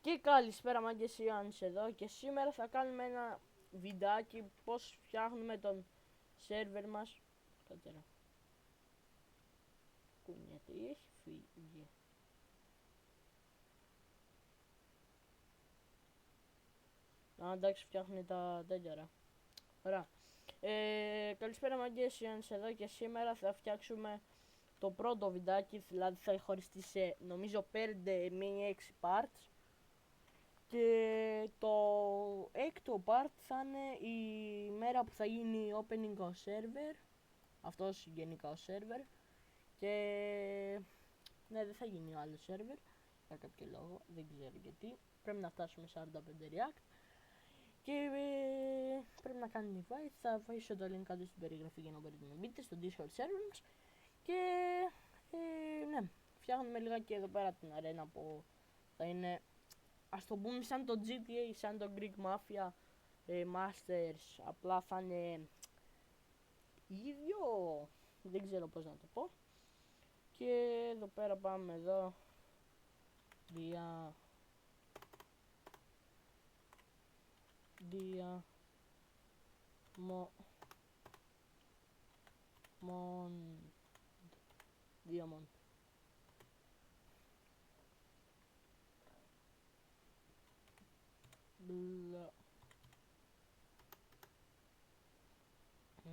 Και καλησπέρα μάγκες, Ιωάννης εδώ και σήμερα θα κάνουμε ένα βιντεάκι πώς φτιάχνουμε τον σερβερ μας. Κάτσε κουνιέται ή έχει φύγει? Εντάξει, φτιάχνει τα τέτοια. Ωραία. Καλησπέρα μάγκες, Ιωάννης εδώ και σήμερα θα φτιάξουμε το πρώτο βιντεάκι, δηλαδή θα χωριστεί σε νομίζω 5 με 6 parts. Και το έκτο part θα είναι η μέρα που θα γίνει opening ο server. Αυτός γενικά ο server. Και ναι, δεν θα γίνει ο άλλος server για κάποιο λόγο, δεν ξέρω γιατί. Πρέπει να φτάσουμε 45 react. Και πρέπει να κάνει invite. Θα αφήσω το link κάτω στην περιγραφή για να μπορείτε να μπείτε στο Discord server μας. Και ναι, φτιάχνουμε λιγάκι εδώ πέρα την αρένα που θα είναι, ας το πούμε, σαν το GTA, σαν το Greek Mafia Masters, απλά θα είναι ίδιο, δεν ξέρω πώς να το πω. Και εδώ πέρα πάμε εδώ, Diamond.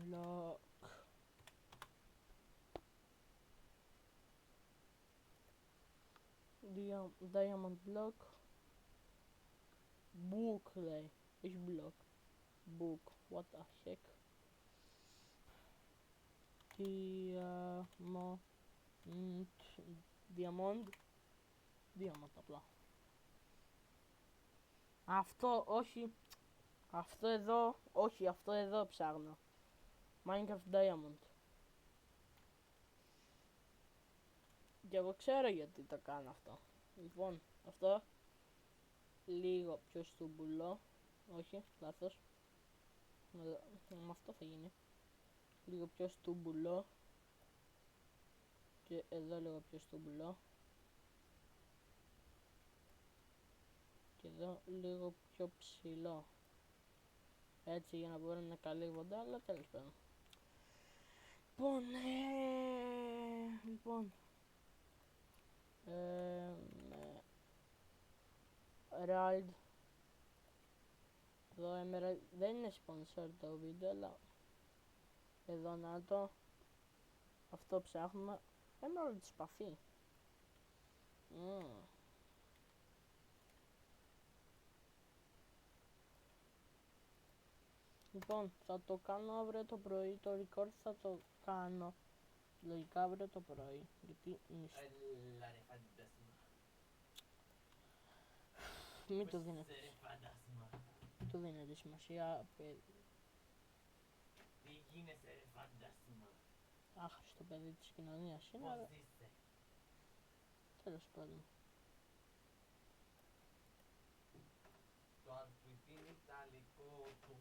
Block. Diamond block. Book λέει, όχι block. Book, what the heck. Diamond απλά. Αυτό όχι. Αυτό εδώ, όχι, αυτό εδώ ψάχνω. Minecraft Diamond. Και εγώ ξέρω γιατί το κάνω αυτό. Λοιπόν, αυτό λίγο πιο στούμπουλο. Όχι, λάθος. Με αυτό θα γίνει. Λίγο πιο στούμπουλο. Και εδώ λίγο πιο στούμπουλο. Και εδώ λίγο πιο ψηλό. Έτσι για να μπορούν να καλύβονται, αλλά τέλος πάντων. Λοιπόν, Ride. Εδώ δεν είναι sponsor το βίντεο, αλλά εδώ να το. Αυτό ψάχνουμε. Emerald σπαθί. Λοιπόν, θα το κάνω αύριο το πρωί. Το record θα το κάνω λογικά αύριο το πρωί. Γιατί είναι μην το δίνετε. Μην το δίνετε σημασία. Τι γίνεσαι ρε φαντάσμα. Άχρηστο παιδί της κοινωνίας είναι, αλλά τέλος πάντων. Το αλφαβήτι είναι ιταλικό, το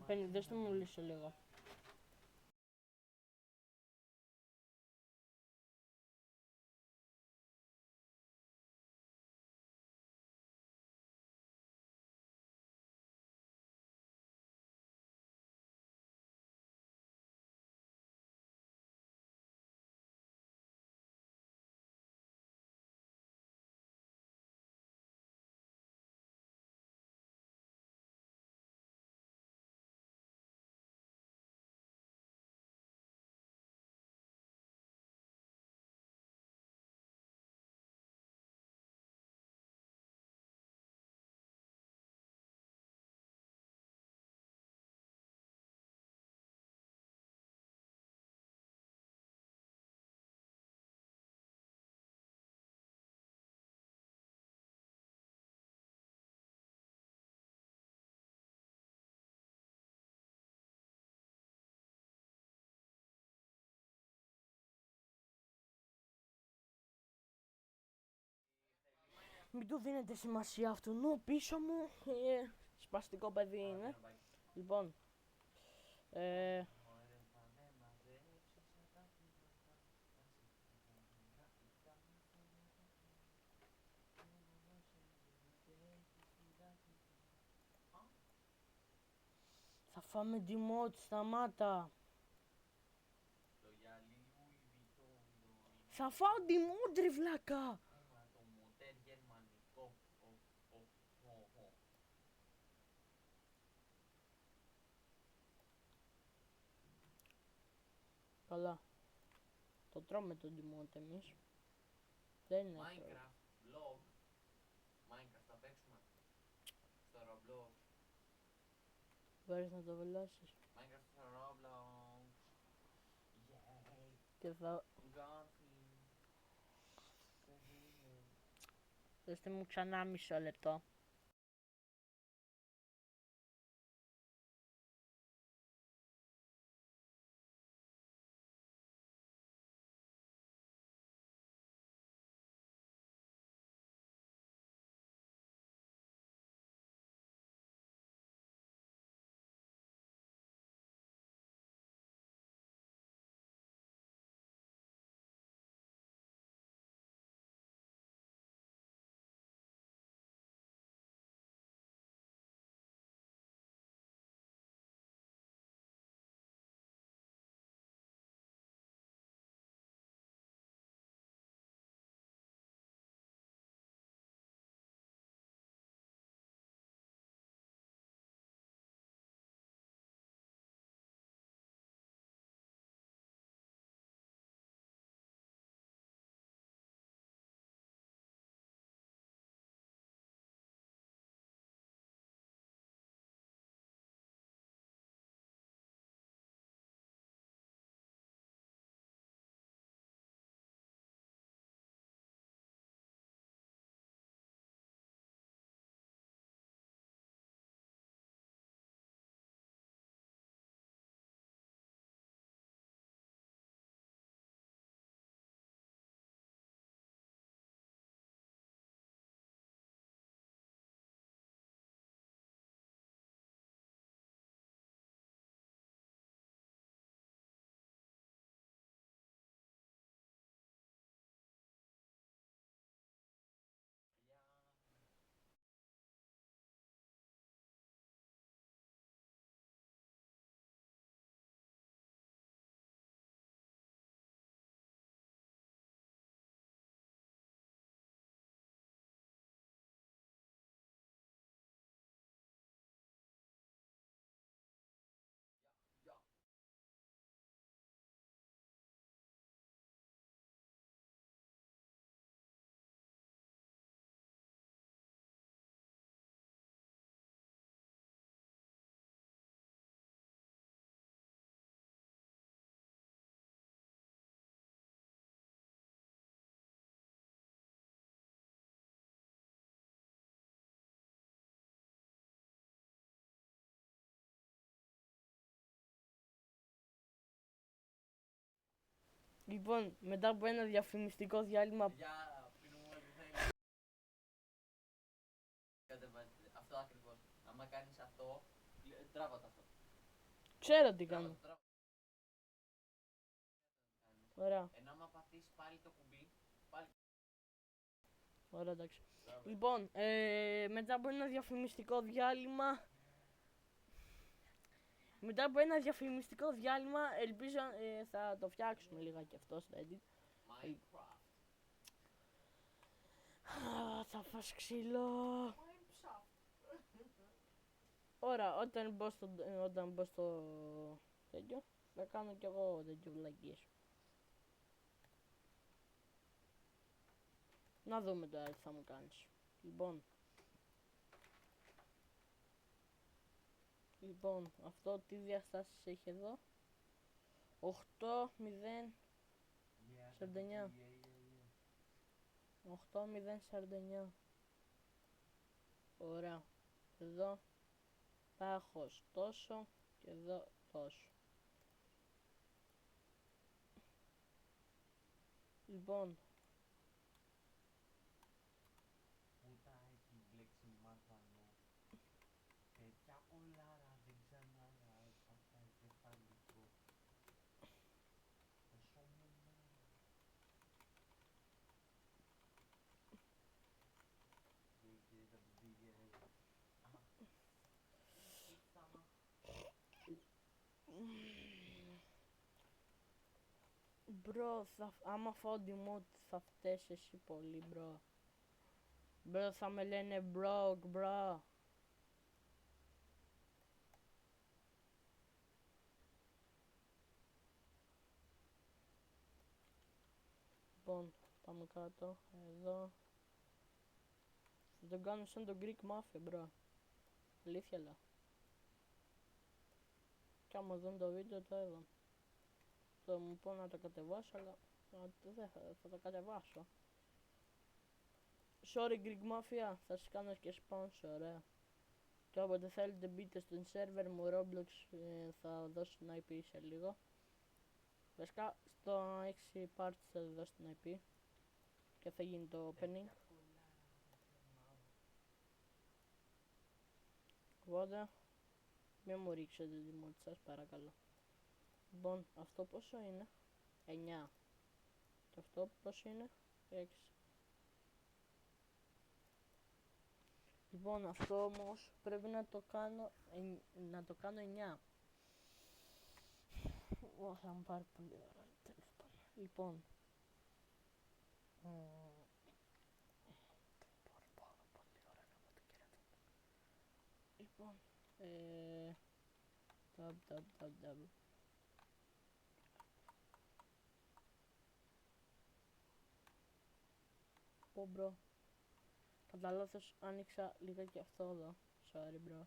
Ρε, δες το μου λύσω λίγο. Μην του δίνετε σημασία αυτού. Νου πίσω μου. Σπαστικό παιδί είναι. Λοιπόν. φάμε τη μότ, σταμάτα. Το γυαλί Louis Vuitton. Θα φάω τη μότ, ρε βλάκα. Το μοτέρ γερμανικό. Καλά. Το τρώμε το ντιμότ εμείς. Δεν είναι εύκολο. Minecraft vlog. Minecraft θα παίξουμε. Στο Roblox. Μπορείς να το βελάσεις. Minecraft στο Roblox. Yay. Και θα... Garfield. Δώστε μου ξανά μισό λεπτό. Λοιπόν, μετά από ένα διαφημιστικό διάλειμμα. Για πίνουμε επιθέσεις. Κατεβάζετε. Αυτό ακριβώς. Άμα κάνεις αυτό, τράβα το αυτό. Ξέρω τι Τράβα κάνω. το, τράβα. Ωραία, Ενώ άμα πατήσεις πάλι το κουμπί, πάλι ωραία, εντάξει. τράβα. Λοιπόν, μετά από ένα διαφημιστικό διάλειμμα. Μετά από ένα διαφημιστικό διάλειμμα, ελπίζω θα το φτιάξουμε λίγα και αυτό στο edit. Minecraft. Θα φας ξύλο. Ωραία, όταν μπω στο τέτοιο, θα κάνω κι εγώ τέτοιο βλακίες. Να δούμε τώρα τι θα μου κάνεις. Λοιπόν, αυτό τι διαστάσεις έχει εδώ? 8, 0, 49. 8, 0, 49. Ωραία. Εδώ πάχος τόσο και εδώ τόσο. Λοιπόν, Πούτα έχει μπλέξει μάθανο. Τέτοια κολάρα δεν ξαναρά έπαθα εγκεφαλικό. Πόσο μενά. Μπρο, άμα φάω demote θα φταίς εσύ πολύ, μπρο. Μπρο, θα με λένε broke, μπρο. Λοιπόν, πάμε κάτω, εδώ. Θα τον κάνω σαν τον Greek Mafia, μπρο. Αλήθεια λέω. Κι άμα δουν το βίντεο το έδω. Θα μου πω να το κατεβάσω, αλλά δεν θα το κατεβάσω. Sorry Greek Mafia, θα σας κάνω και sponsor, ωραία. Και όποτε θέλετε μπείτε στον server μου Roblox, θα δώσω την IP σε λίγο. Βασικά στο 6 parts θα δώσω την IP και θα γίνει το opening. Οπότε μην μου ρίξετε τη μόλι σας παρακαλώ. Λοιπόν, αυτό πόσο είναι? 9. Και αυτό πόσο είναι? 6. Λοιπόν, αυτό όμως πρέπει να το κάνω 9. Θα μου πάρει πολύ ώρα, τέλος πάντων. Λοιπόν, λοιπόν, tab. Πω μπρο, κατά λάθος άνοιξα λίγα και αυτό εδώ. Sorry bro,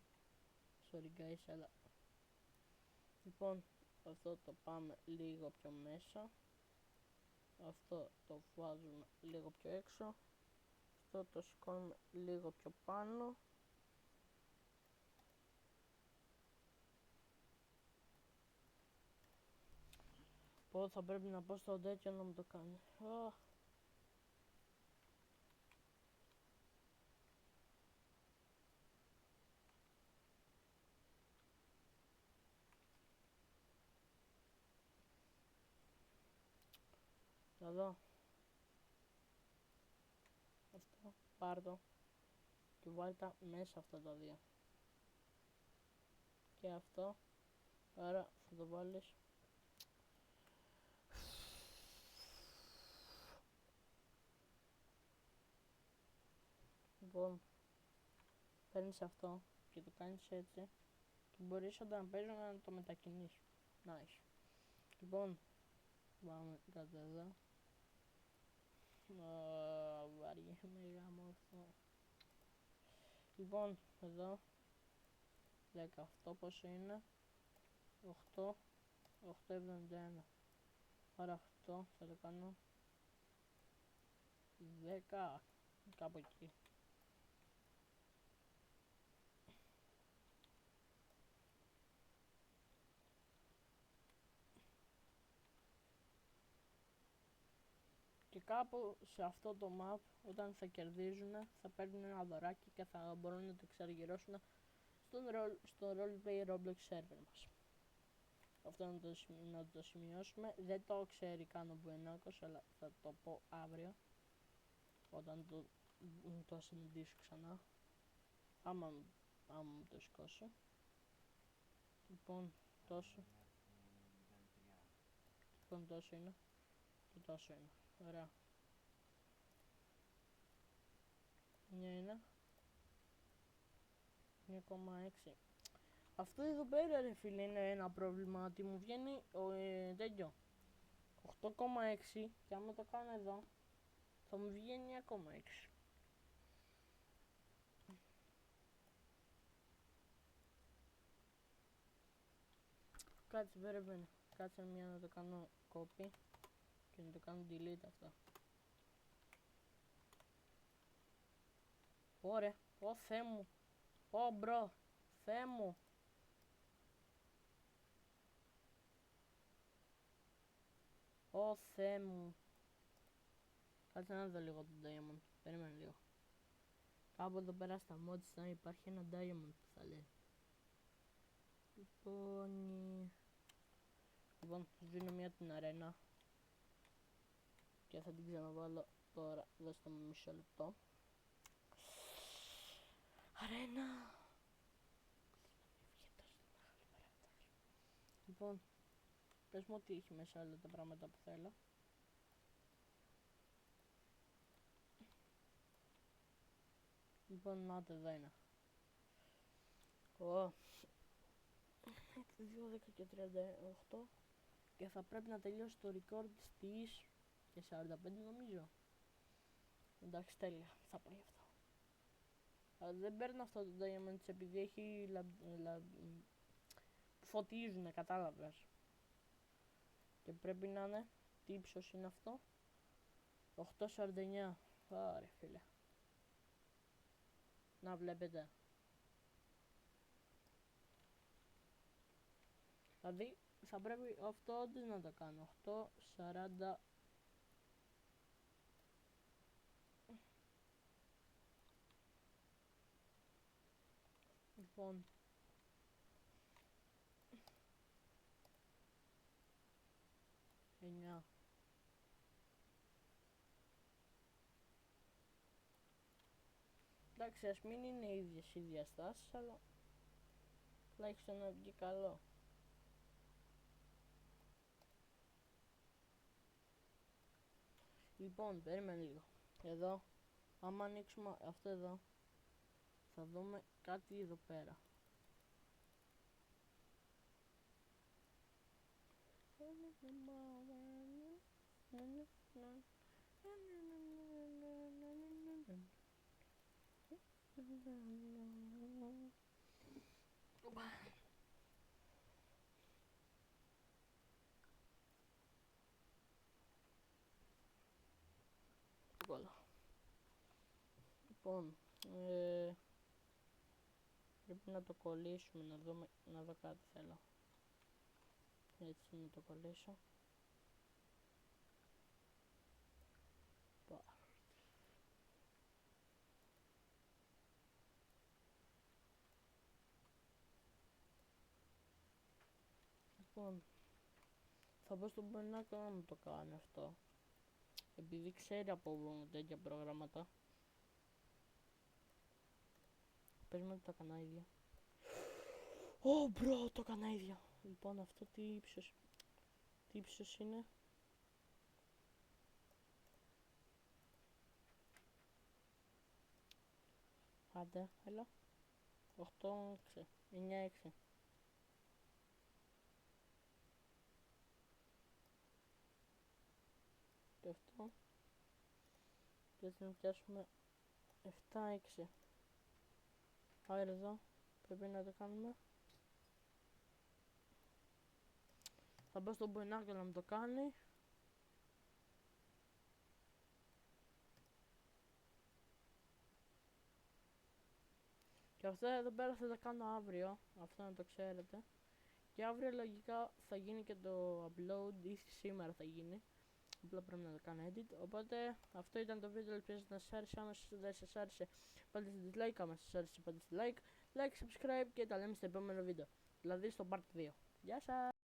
sorry guys, αλλά λοιπόν, αυτό το πάμε λίγο πιο μέσα. Αυτό το βάζουμε λίγο πιο έξω. Αυτό το σηκώνουμε λίγο πιο πάνω. Πω θα πρέπει να πω στο τέτοιο να μου το κάνει. Εδώ. Αυτό, πάρ' το και βάλ' τα μέσα αυτά τα δύο. Και αυτό, άρα θα το βάλεις. Λοιπόν, παίρνεις αυτό και το κάνεις έτσι και μπορείς όταν παίζεις να το μετακινείς. Nice. Λοιπόν, πάμε κάτω εδώ. Βαριέμαι γάμο αυτό. Λοιπόν, εδώ 10, αυτό πόσο είναι? 8,71. Άρα αυτό θα το κάνω 10, κάπου εκεί. Και κάπου σε αυτό το map, όταν θα κερδίζουν, θα παίρνουν ένα δωράκι και θα μπορούν να το εξαργυρώσουν στο roleplay Roblox server μας. Αυτό να το σημειώσουμε. Δεν το ξέρει καν ο Μπουενάκος, αλλά θα το πω αύριο, όταν το συναντήσω ξανά. Άμα μου το σηκώσει. Λοιπόν, τόσο. Λοιπόν, τόσο είναι. Και τόσο είναι. Ωραία. 9 είναι. 9,6. Αυτό εδώ πέρα ρε φίλε είναι ένα πρόβλημα, ότι μου βγαίνει τέτοιο 8,6 και άμα το κάνω εδώ θα μου βγαίνει 9,6. Κάτσε περίμενε, κάτσε μια να το κάνω copy και να το κάνω delete αυτό. Ωραία, ω Θεέ μου, ω μπρο, Θεέ μου. Ω Θεέ μου. Κάτσε να δω λίγο το diamond, περίμενε λίγο. Κάπου εδώ πέρα στα mods θα υπάρχει ένα diamond που θα λέει. Λοιπόν, σβήνω μια την αρένα και θα την ξαναβάλω τώρα, δώστε μου μισό λεπτό. Αρένα! Λοιπόν, Πες μου ότι έχει μέσα όλα τα πράγματα που θέλω. Λοιπόν, να το εδώ είναι. Ω. 2, 10 και 38. Και θα πρέπει να τελειώσει το record στις και 45 νομίζω. Εντάξει, τέλεια. Θα πάει αυτό. Δεν παίρνω αυτό το diamond επειδή έχει φωτίζουνε, κατάλαβες. Και πρέπει να είναι. Τι ύψος είναι αυτό? 8,49. Άρε φίλε. Να βλέπετε. Δηλαδή θα πρέπει αυτό όντως να το κάνω. 8,40. Λοιπόν. Εννιά. Εντάξει, ας μην είναι ίδιες οι διαστάσεις, αλλά τουλάχιστον να βγει καλό. Λοιπόν, περίμενε λίγο. Εδώ, άμα ανοίξουμε αυτό εδώ, θα δούμε κάτι εδώ πέρα. Λοιπόν, πρέπει να το κολλήσουμε, να δούμε, να δω κάτι θέλω. Έτσι να το κολλήσω. Λοιπόν, θα πω στον Μπενάκο να μου το κάνει αυτό. Επειδή ξέρει από τέτοια προγράμματα. Πες μου το έκανα ίδια. Ω, μπρο, το έκανα ίδια. Λοιπόν, αυτό τι ύψος είναι? Άντε, έλα. 8, 9, 6. Και αυτό. Και έτσι να πιάσουμε 7, 6. Άρα εδώ πρέπει να το κάνουμε. Θα μπω στον Μπενάκο να μου το κάνει. Και αυτά εδώ πέρα θα τα κάνω αύριο, αυτό να το ξέρετε. Και αύριο λογικά θα γίνει και το upload, ή σήμερα θα γίνει. Απλά πρέπει να το κάνω edit. Οπότε αυτό ήταν το βίντεο, ελπίζω να σας άρεσε. Άμα δεν σας άρεσε πάτε στη dislike, άμα σας άρεσε πάτε στη like, subscribe και τα λέμε στο επόμενο βίντεο. Δηλαδή στο part 2. Γεια σας!